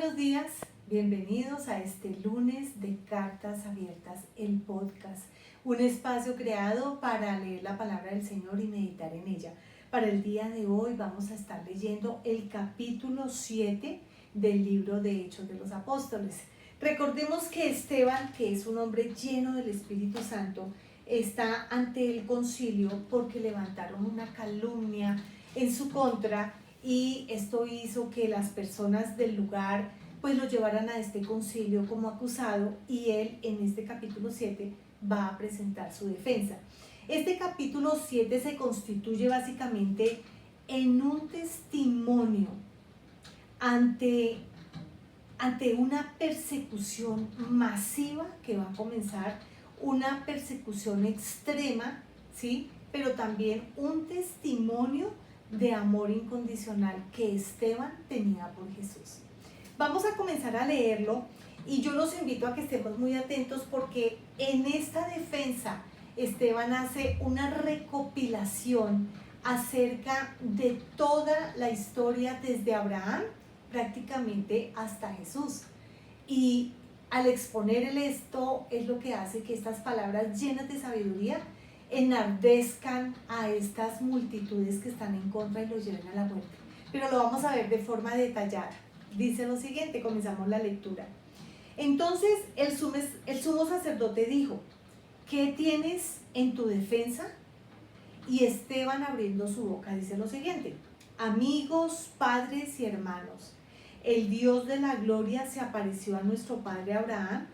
buenos días, bienvenidos a este lunes de Cartas Abiertas, el podcast, un espacio creado para leer la palabra del Señor y meditar en ella. Para el día de hoy vamos a estar leyendo el capítulo 7 del libro de Hechos de los Apóstoles. Recordemos que Esteban, que es un hombre lleno del Espíritu Santo, está ante el concilio porque levantaron una calumnia en su contra, y esto hizo que las personas del lugar pues lo llevaran a este concilio como acusado, y él en este capítulo 7 va a presentar su defensa. Este capítulo 7 se constituye básicamente en un testimonio ante una persecución masiva que va a comenzar, una persecución extrema, ¿sí? Pero también un testimonio de amor incondicional que Esteban tenía por Jesús. Vamos a comenzar a leerlo y yo los invito a que estemos muy atentos, porque en esta defensa Esteban hace una recopilación acerca de toda la historia desde Abraham prácticamente hasta Jesús. Y al exponer esto es lo que hace que estas palabras llenas de sabiduría enardezcan a estas multitudes que están en contra y los lleven a la muerte. Pero lo vamos a ver de forma detallada. Dice lo siguiente, comenzamos la lectura. Entonces el sumo sacerdote dijo: ¿qué tienes en tu defensa? Y Esteban, abriendo su boca, dice lo siguiente: amigos, padres y hermanos, el Dios de la gloria se apareció a nuestro padre Abraham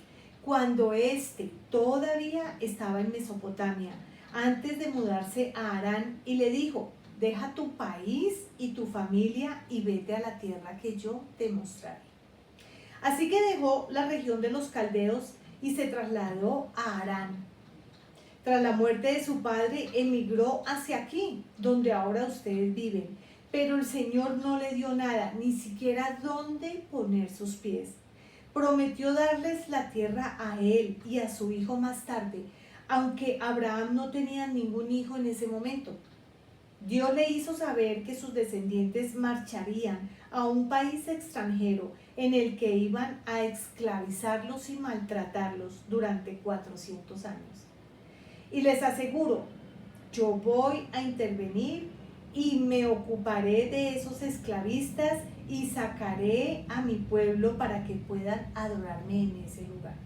cuando éste todavía estaba en Mesopotamia, antes de mudarse a Harán, y le dijo: deja tu país y tu familia y vete a la tierra que yo te mostraré. Así que dejó la región de los caldeos y se trasladó a Harán. Tras la muerte de su padre, emigró hacia aquí, donde ahora ustedes viven. Pero el Señor no le dio nada, ni siquiera dónde poner sus pies. Prometió darles la tierra a él y a su hijo más tarde, aunque Abraham no tenía ningún hijo en ese momento. Dios le hizo saber que sus descendientes marcharían a un país extranjero en el que iban a esclavizarlos y maltratarlos durante 400 años. Y les aseguro, yo voy a intervenir y me ocuparé de esos esclavistas y sacaré a mi pueblo para que puedan adorarme en ese lugar.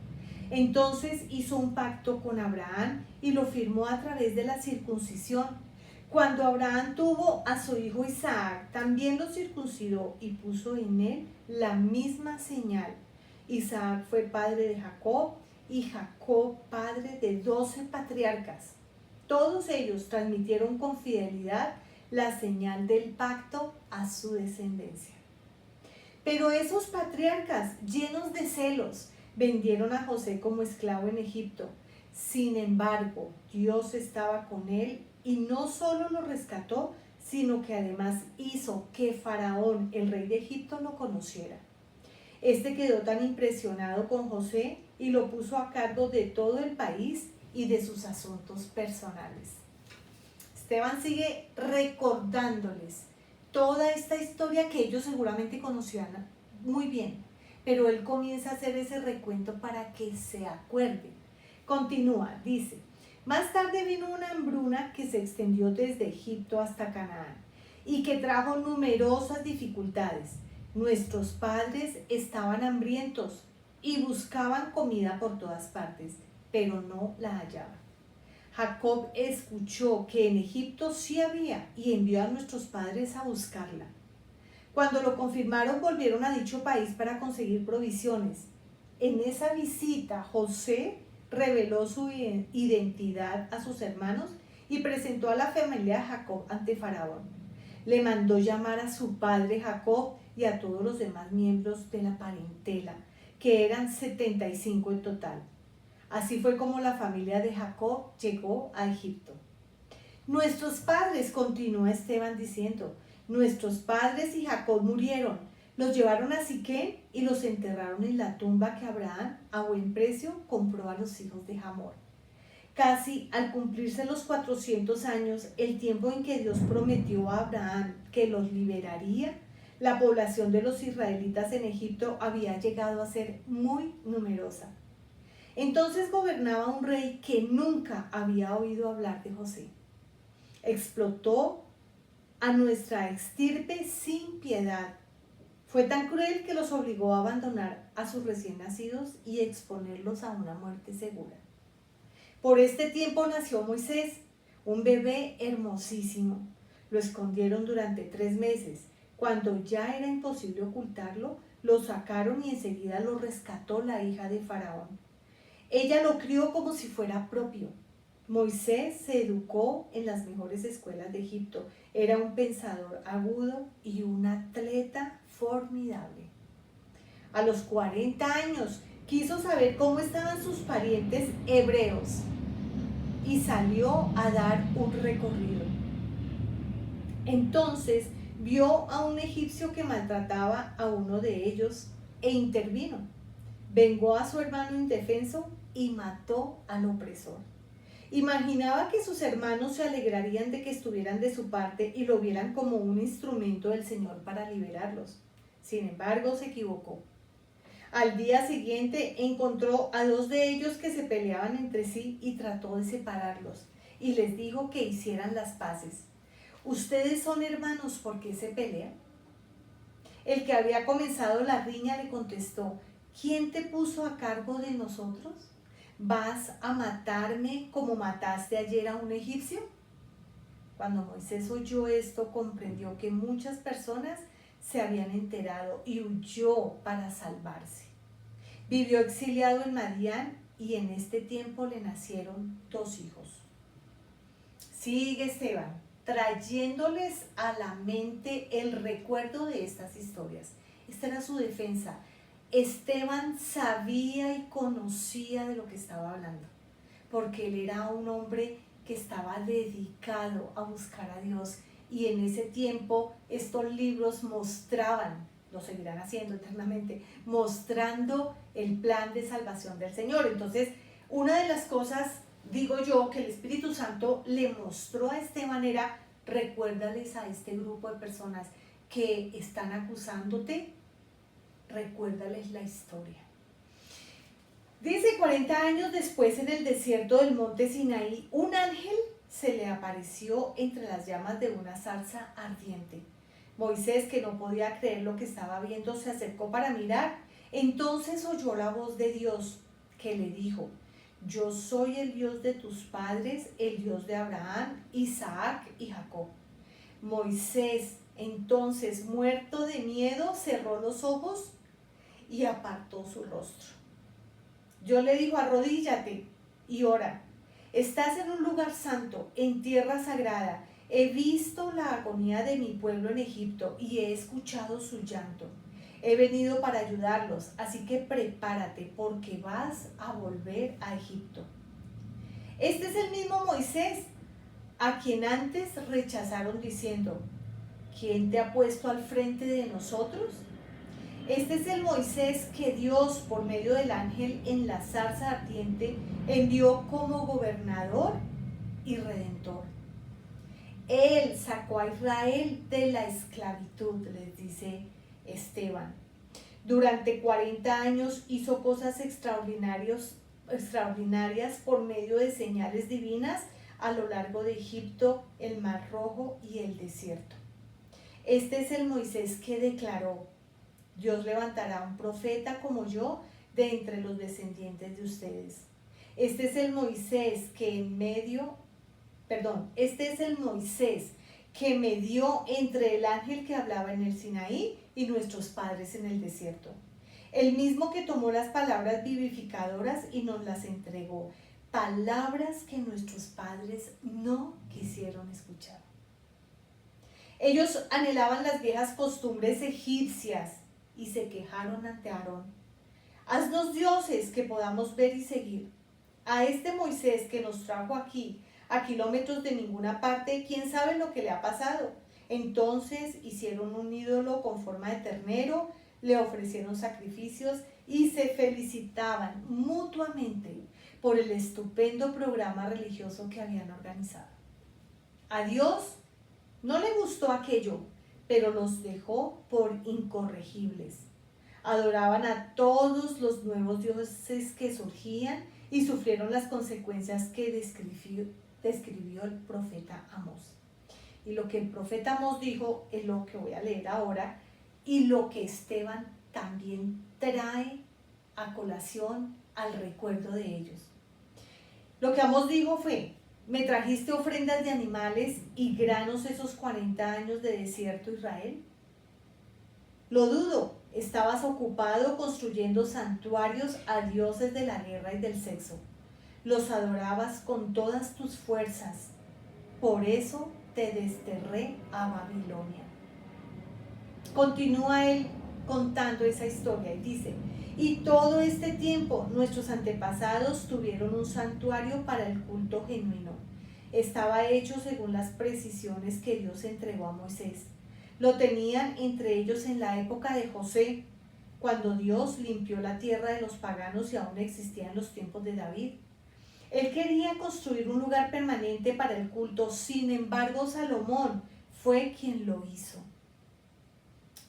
Entonces hizo un pacto con Abraham y lo firmó a través de la circuncisión. Cuando Abraham tuvo a su hijo Isaac, también lo circuncidó y puso en él la misma señal. Isaac fue padre de Jacob y Jacob padre de 12 patriarcas. Todos ellos transmitieron con fidelidad la señal del pacto a su descendencia. Pero esos patriarcas, llenos de celos, vendieron a José como esclavo en Egipto. Sin embargo, Dios estaba con él y no solo lo rescató, sino que además hizo que Faraón, el rey de Egipto, lo conociera. Este quedó tan impresionado con José y lo puso a cargo de todo el país y de sus asuntos personales. Esteban sigue recordándoles toda esta historia que ellos seguramente conocían muy bien, pero él comienza a hacer ese recuento para que se acuerden. Continúa, dice: más tarde vino una hambruna que se extendió desde Egipto hasta Canaán y que trajo numerosas dificultades. Nuestros padres estaban hambrientos y buscaban comida por todas partes, pero no la hallaban. Jacob escuchó que en Egipto sí había y envió a nuestros padres a buscarla. Cuando lo confirmaron, volvieron a dicho país para conseguir provisiones. En esa visita, José reveló su identidad a sus hermanos y presentó a la familia de Jacob ante Faraón. Le mandó llamar a su padre Jacob y a todos los demás miembros de la parentela, que eran 75 en total. Así fue como la familia de Jacob llegó a Egipto. Nuestros padres, continúa Esteban diciendo, nuestros padres y Jacob murieron. Los llevaron a Siquem y los enterraron en la tumba que Abraham, a buen precio, compró a los hijos de Hamor. Casi al cumplirse los 400 años, el tiempo en que Dios prometió a Abraham que los liberaría, La población de los israelitas en Egipto había llegado a ser muy numerosa. Entonces gobernaba un rey que nunca había oído hablar de José. Explotó a nuestra extirpe sin piedad. Fue tan cruel que los obligó a abandonar a sus recién nacidos y exponerlos a una muerte segura. Por este tiempo nació Moisés, un bebé hermosísimo. Lo escondieron durante 3 meses. Cuando ya era imposible ocultarlo, lo sacaron y enseguida lo rescató la hija de Faraón. Ella lo crió como si fuera propio. Moisés se educó en las mejores escuelas de Egipto. Era un pensador agudo y un atleta formidable. A los 40 años quiso saber cómo estaban sus parientes hebreos y salió a dar un recorrido. Entonces vio a un egipcio que maltrataba a uno de ellos e intervino. Vengó a su hermano indefenso y mató al opresor. Imaginaba que sus hermanos se alegrarían de que estuvieran de su parte y lo vieran como un instrumento del Señor para liberarlos. Sin embargo, se equivocó. Al día siguiente encontró a 2 de ellos que se peleaban entre sí y trató de separarlos. Y les dijo que hicieran las paces. ¿Ustedes son hermanos? ¿Por qué se pelean? El que había comenzado la riña le contestó: ¿quién te puso a cargo de nosotros? ¿Vas a matarme como mataste ayer a un egipcio? Cuando Moisés oyó esto, comprendió que muchas personas se habían enterado y huyó para salvarse. Vivió exiliado en Madián y en este tiempo le nacieron 2 hijos. Sigue Esteban, trayéndoles a la mente el recuerdo de estas historias. Esta era su defensa. Esteban sabía y conocía de lo que estaba hablando, porque él era un hombre que estaba dedicado a buscar a Dios, y en ese tiempo estos libros mostraban, lo seguirán haciendo eternamente, mostrando el plan de salvación del Señor. Entonces, una de las cosas, digo yo, que el Espíritu Santo le mostró a Esteban era: recuérdales a este grupo de personas que están acusándote, recuérdales la historia. Dice: 40 años después, en el desierto del monte Sinaí, un ángel se le apareció entre las llamas de una zarza ardiente. Moisés, que no podía creer lo que estaba viendo, se acercó para mirar. Entonces oyó la voz de Dios, que le dijo: yo soy el Dios de tus padres, el Dios de Abraham, Isaac y Jacob. Moisés, entonces, muerto de miedo, cerró los ojos y apartó su rostro. Dios le dijo: arrodíllate y ora. Estás en un lugar santo, en tierra sagrada. He visto la agonía de mi pueblo en Egipto y he escuchado su llanto. He venido para ayudarlos, así que prepárate, porque vas a volver a Egipto. Este es el mismo Moisés a quien antes rechazaron diciendo: ¿quién te ha puesto al frente de nosotros? Este es el Moisés que Dios, por medio del ángel en la zarza ardiente, envió como gobernador y redentor. Él sacó a Israel de la esclavitud, les dice Esteban. Durante 40 años hizo cosas extraordinarias por medio de señales divinas a lo largo de Egipto, el Mar Rojo y el desierto. Este es el Moisés que declaró: Dios levantará un profeta como yo de entre los descendientes de ustedes. Este es el Moisés que medió entre el ángel que hablaba en el Sinaí y nuestros padres en el desierto. El mismo que tomó las palabras vivificadoras y nos las entregó, palabras que nuestros padres no quisieron escuchar. Ellos anhelaban las viejas costumbres egipcias y se quejaron ante Aarón: haznos dioses que podamos ver y seguir. A este Moisés que nos trajo aquí, a kilómetros de ninguna parte, ¿quién sabe lo que le ha pasado? Entonces hicieron un ídolo con forma de ternero, le ofrecieron sacrificios y se felicitaban mutuamente por el estupendo programa religioso que habían organizado. A Dios no le gustó aquello, pero los dejó por incorregibles. Adoraban a todos los nuevos dioses que surgían y sufrieron las consecuencias que describió el profeta Amós. Y lo que el profeta Amós dijo es lo que voy a leer ahora, y lo que Esteban también trae a colación al recuerdo de ellos. Lo que Amós dijo fue: ¿me trajiste ofrendas de animales y granos esos 40 años de desierto, Israel? Lo dudo, estabas ocupado construyendo santuarios a dioses de la guerra y del sexo. Los adorabas con todas tus fuerzas, por eso te desterré a Babilonia. Continúa él contando esa historia y dice: y todo este tiempo nuestros antepasados tuvieron un santuario para el culto genuino. Estaba hecho según las precisiones que Dios entregó a Moisés. Lo tenían entre ellos en la época de José, cuando Dios limpió la tierra de los paganos y aún existía en los tiempos de David. Él quería construir un lugar permanente para el culto, sin embargo Salomón fue quien lo hizo.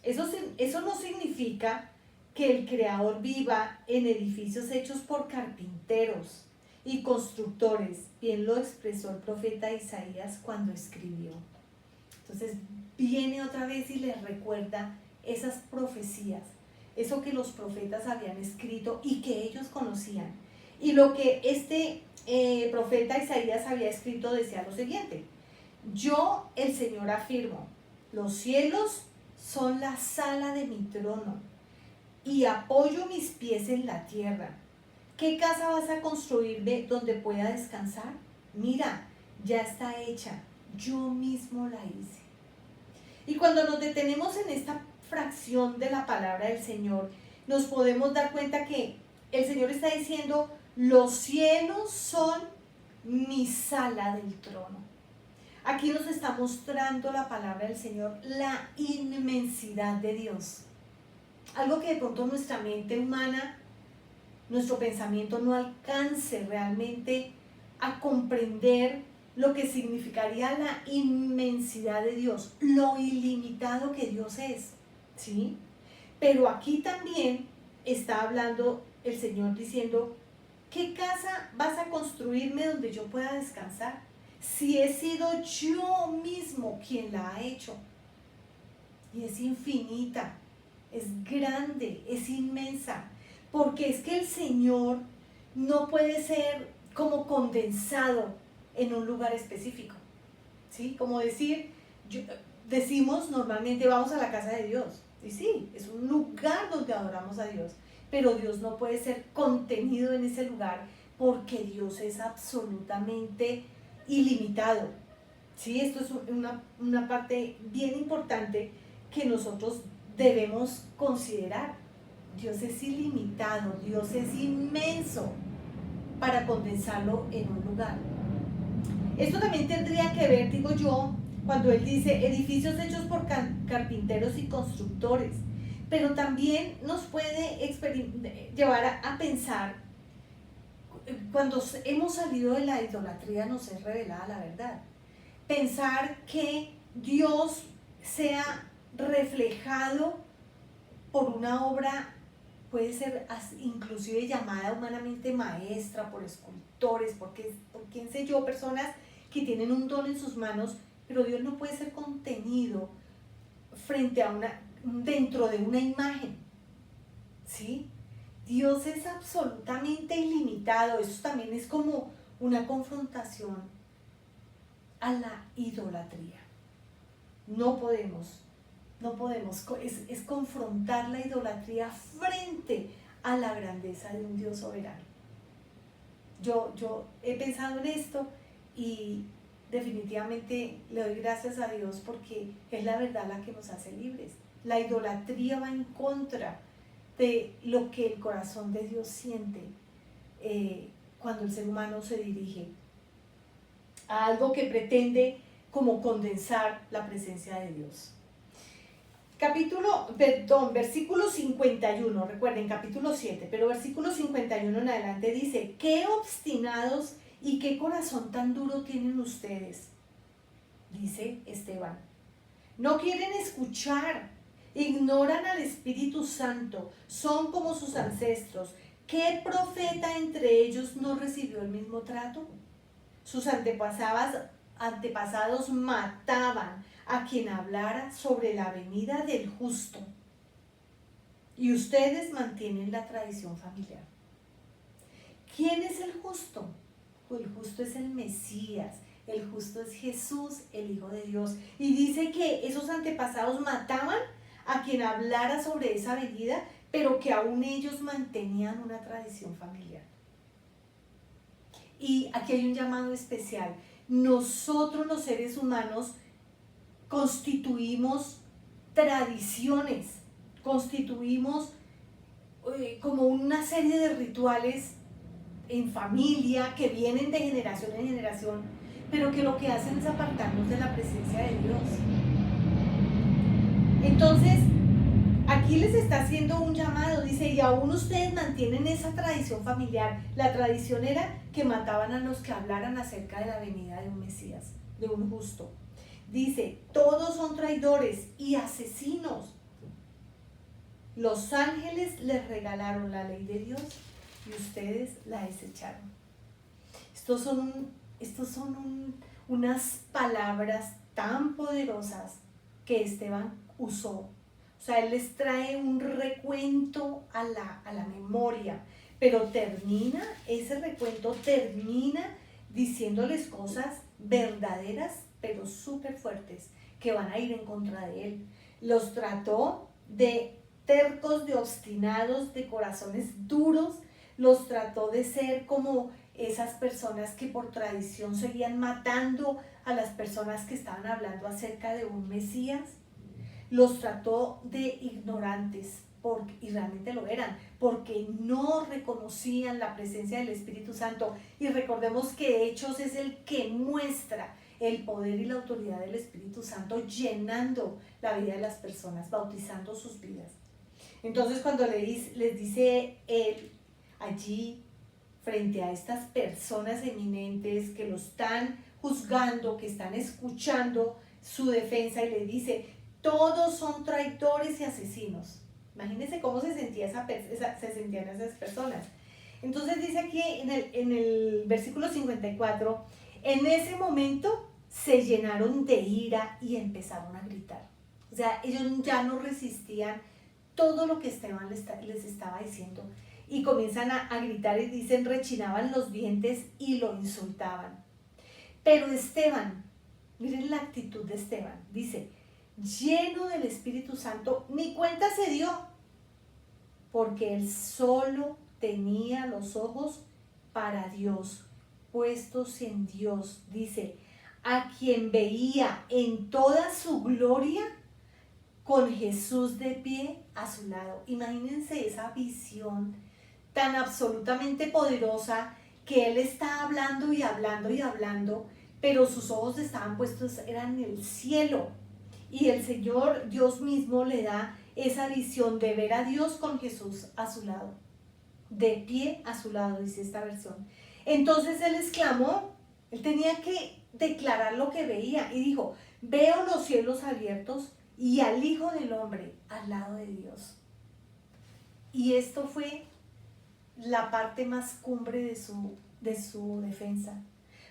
Eso no significa que el Creador viva en edificios hechos por carpinteros y constructores. Bien lo expresó el profeta Isaías cuando escribió. Entonces viene otra vez y les recuerda esas profecías, eso que los profetas habían escrito y que ellos conocían. Y lo que este profeta Isaías había escrito decía lo siguiente: yo, el Señor, afirmo, los cielos son la sala de mi trono y apoyo mis pies en la tierra. ¿Qué casa vas a construirme donde pueda descansar? Mira, ya está hecha, yo mismo la hice. Y cuando nos detenemos en esta fracción de la palabra del Señor, nos podemos dar cuenta que el Señor está diciendo: los cielos son mi sala del trono. Aquí nos está mostrando la palabra del Señor, la inmensidad de Dios. Algo que de pronto nuestra mente humana, nuestro pensamiento no alcance realmente a comprender lo que significaría la inmensidad de Dios, lo ilimitado que Dios es, ¿sí? Pero aquí también está hablando el Señor diciendo: ¿qué casa vas a construirme donde yo pueda descansar? Si he sido yo mismo quien la ha hecho. Y es infinita, es grande, es inmensa, porque es que el Señor no puede ser como condensado en un lugar específico, ¿sí? Como decimos normalmente: vamos a la casa de Dios, y sí, es un lugar donde adoramos a Dios, pero Dios no puede ser contenido en ese lugar, porque Dios es absolutamente ilimitado, ¿sí? Esto es una parte bien importante que nosotros debemos considerar. Dios es ilimitado, Dios es inmenso para condensarlo en un lugar. Esto también tendría que ver, digo yo, cuando él dice edificios hechos por carpinteros y constructores, pero también nos puede llevar a pensar, cuando hemos salido de la idolatría nos es revelada la verdad. Pensar que Dios sea reflejado por una obra, puede ser inclusive llamada humanamente maestra, por escultores, por quién sé yo, personas que tienen un don en sus manos, pero Dios no puede ser contenido dentro de una imagen, ¿sí? Dios es absolutamente ilimitado. Eso también es como una confrontación a la idolatría. No podemos, es confrontar la idolatría frente a la grandeza de un Dios soberano. Yo he pensado en esto y definitivamente le doy gracias a Dios, porque es la verdad la que nos hace libres. La idolatría va en contra de lo que el corazón de Dios siente cuando el ser humano se dirige a algo que pretende como condensar la presencia de Dios. Versículo 51, recuerden, capítulo 7, pero versículo 51 en adelante dice: qué obstinados y qué corazón tan duro tienen ustedes, dice Esteban. no quieren escuchar, ignoran al Espíritu Santo, son como sus ancestros. ¿Qué profeta entre ellos no recibió el mismo trato? Sus antepasados mataban a quien hablara sobre la venida del justo. Y ustedes mantienen la tradición familiar. ¿Quién es el justo? Pues el justo es el Mesías, el justo es Jesús, el Hijo de Dios. Y dice que esos antepasados mataban a quien hablara sobre esa venida, pero que aún ellos mantenían una tradición familiar. Y aquí hay un llamado especial. Nosotros los seres humanos constituimos tradiciones, constituimos como una serie de rituales en familia que vienen de generación en generación, pero que lo que hacen es apartarnos de la presencia de Dios. Entonces, aquí les está haciendo un llamado, dice, y aún ustedes mantienen esa tradición familiar. La tradición era que mataban a los que hablaran acerca de la venida de un Mesías, de un justo. Dice, todos son traidores y asesinos. Los ángeles les regalaron la ley de Dios y ustedes la desecharon. Estos son unas palabras tan poderosas que Esteban usó. O sea, él les trae un recuento a la memoria, pero ese recuento termina diciéndoles cosas verdaderas, pero súper fuertes, que van a ir en contra de él. Los trató de tercos, de obstinados, de corazones duros, los trató de ser como esas personas que por tradición seguían matando a las personas que estaban hablando acerca de un Mesías. Los trató de ignorantes, y realmente lo eran, porque no reconocían la presencia del Espíritu Santo. Y recordemos que Hechos es el que muestra el poder y la autoridad del Espíritu Santo llenando la vida de las personas, bautizando sus vidas. Entonces cuando les dice él allí frente a estas personas eminentes que lo están juzgando, que están escuchando su defensa, y le dice, todos son traidores y asesinos. Imagínense cómo se sentían esas personas. Entonces dice aquí en el versículo 54, en ese momento se llenaron de ira y empezaron a gritar. O sea, ellos ya no resistían todo lo que Esteban les estaba diciendo. Y comienzan a gritar y dicen, rechinaban los dientes y lo insultaban. Pero Esteban, miren la actitud de Esteban, dice, lleno del Espíritu Santo, ni cuenta se dio, porque él solo tenía los ojos para Dios, puestos en Dios. Dice, a quien veía en toda su gloria, con Jesús de pie a su lado. Imagínense esa visión tan absolutamente poderosa, que él está hablando y hablando y hablando, pero sus ojos estaban puestos, eran en el cielo. Y el Señor, Dios mismo, le da esa visión de ver a Dios con Jesús a su lado, de pie a su lado, dice esta versión. Entonces él exclamó, él tenía que declarar lo que veía y dijo, veo los cielos abiertos y al Hijo del Hombre al lado de Dios. Y esto fue la parte más cumbre de su defensa,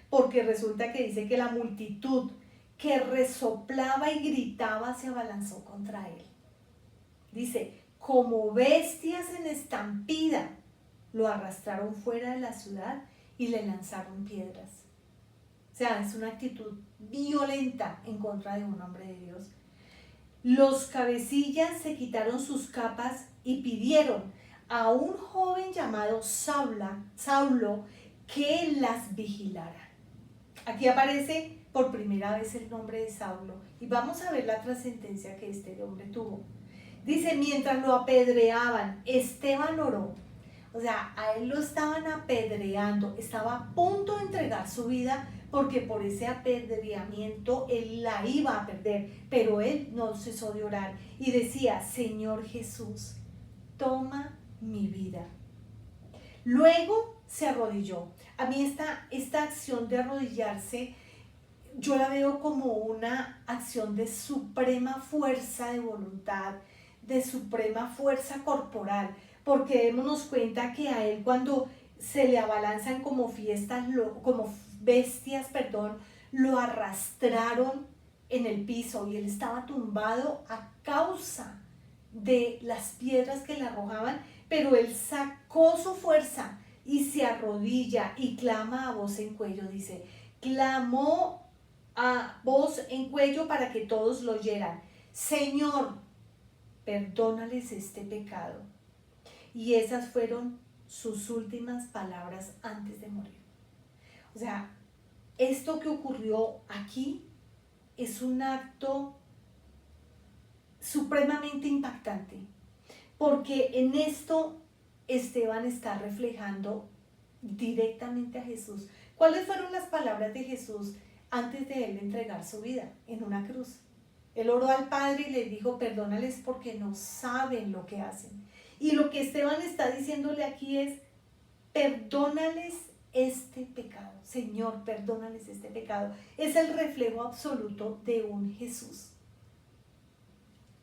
porque resulta que dice que la multitud que resoplaba y gritaba se abalanzó contra él. Dice, como bestias en estampida, lo arrastraron fuera de la ciudad y le lanzaron piedras. O sea, es una actitud violenta en contra de un hombre de Dios. Los cabecillas se quitaron sus capas y pidieron a un joven llamado Saulo que las vigilara. Aquí aparece por primera vez el nombre de Saulo y vamos a ver la trascendencia que este hombre tuvo. Dice, mientras lo apedreaban, Esteban oró. O sea, a él lo estaban apedreando, estaba a punto de entregar su vida porque por ese apedreamiento él la iba a perder, pero él no cesó de orar y decía, Señor Jesús, toma mi vida. Luego se arrodilló. A mí esta acción de arrodillarse yo la veo como una acción de suprema fuerza de voluntad, de suprema fuerza corporal, porque démonos cuenta que a él cuando se le abalanzan como como bestias, lo arrastraron en el piso y él estaba tumbado a causa de las piedras que le arrojaban, pero él sacó su fuerza y se arrodilla y clama a voz en cuello, dice, clamó a voz en cuello para que todos lo oyeran, Señor, perdónales este pecado. Y esas fueron sus últimas palabras antes de morir. O sea, esto que ocurrió aquí es un acto supremamente impactante, porque en esto Esteban está reflejando directamente a Jesús. ¿Cuáles fueron las palabras de Jesús antes de él entregar su vida en una cruz? Él oró al Padre y le dijo, perdónales porque no saben lo que hacen. Y lo que Esteban está diciéndole aquí es, perdónales este pecado. Señor, perdónales este pecado. Es el reflejo absoluto de un Jesús.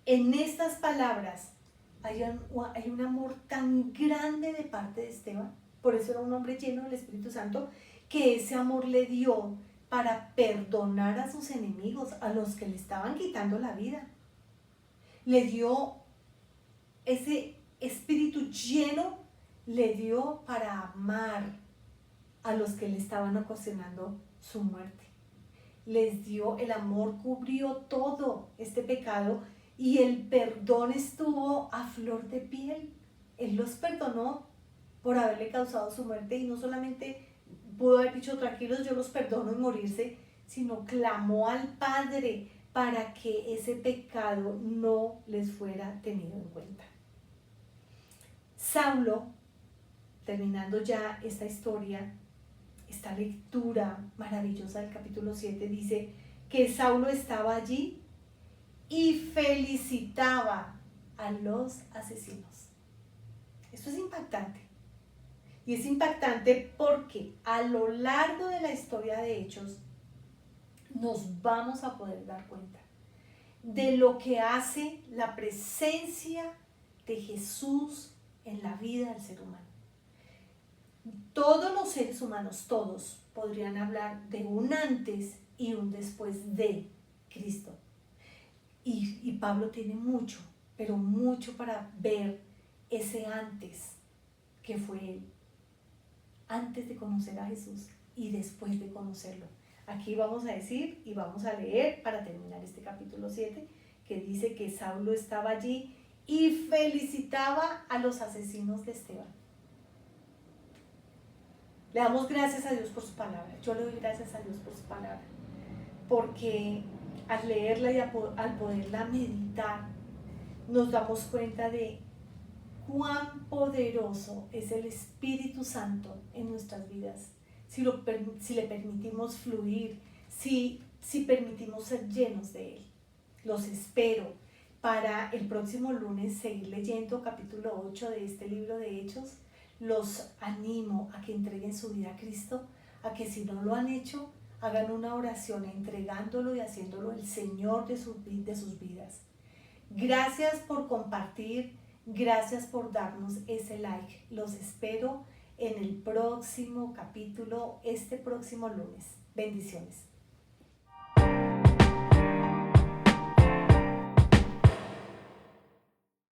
En estas palabras hay un amor tan grande de parte de Esteban, por eso era un hombre lleno del Espíritu Santo, que ese amor le dio para perdonar a sus enemigos, a los que le estaban quitando la vida. Le dio ese espíritu lleno, le dio para amar a los que le estaban ocasionando su muerte. Les dio, el amor cubrió todo este pecado y el perdón estuvo a flor de piel. Él los perdonó por haberle causado su muerte y no solamente pudo haber dicho tranquilos, yo los perdono y morirse, sino clamó al Padre para que ese pecado no les fuera tenido en cuenta. Saulo, terminando ya esta historia, esta lectura maravillosa del capítulo 7, dice que Saulo estaba allí y felicitaba a los asesinos. Esto es impactante. Y es impactante porque a lo largo de la historia de Hechos nos vamos a poder dar cuenta de lo que hace la presencia de Jesús en la vida del ser humano. Todos los seres humanos, todos, podrían hablar de un antes y un después de Cristo. Y Pablo tiene mucho, pero mucho para ver ese antes que fue él, antes de conocer a Jesús y después de conocerlo. Aquí vamos a decir y vamos a leer para terminar este capítulo 7, que dice que Saulo estaba allí y felicitaba a los asesinos de Esteban. Le damos gracias a Dios por su palabra. Yo le doy gracias a Dios por su palabra, porque al leerla y al poderla meditar, nos damos cuenta de cuán poderoso es el Espíritu Santo en nuestras vidas, si le permitimos fluir, si permitimos ser llenos de Él. Los espero para el próximo lunes seguir leyendo capítulo 8 de este libro de Hechos. Los animo a que entreguen su vida a Cristo, a que si no lo han hecho, hagan una oración entregándolo y haciéndolo el Señor de sus vidas. Gracias por compartir, gracias por darnos ese like. Los espero en el próximo capítulo, este próximo lunes. Bendiciones.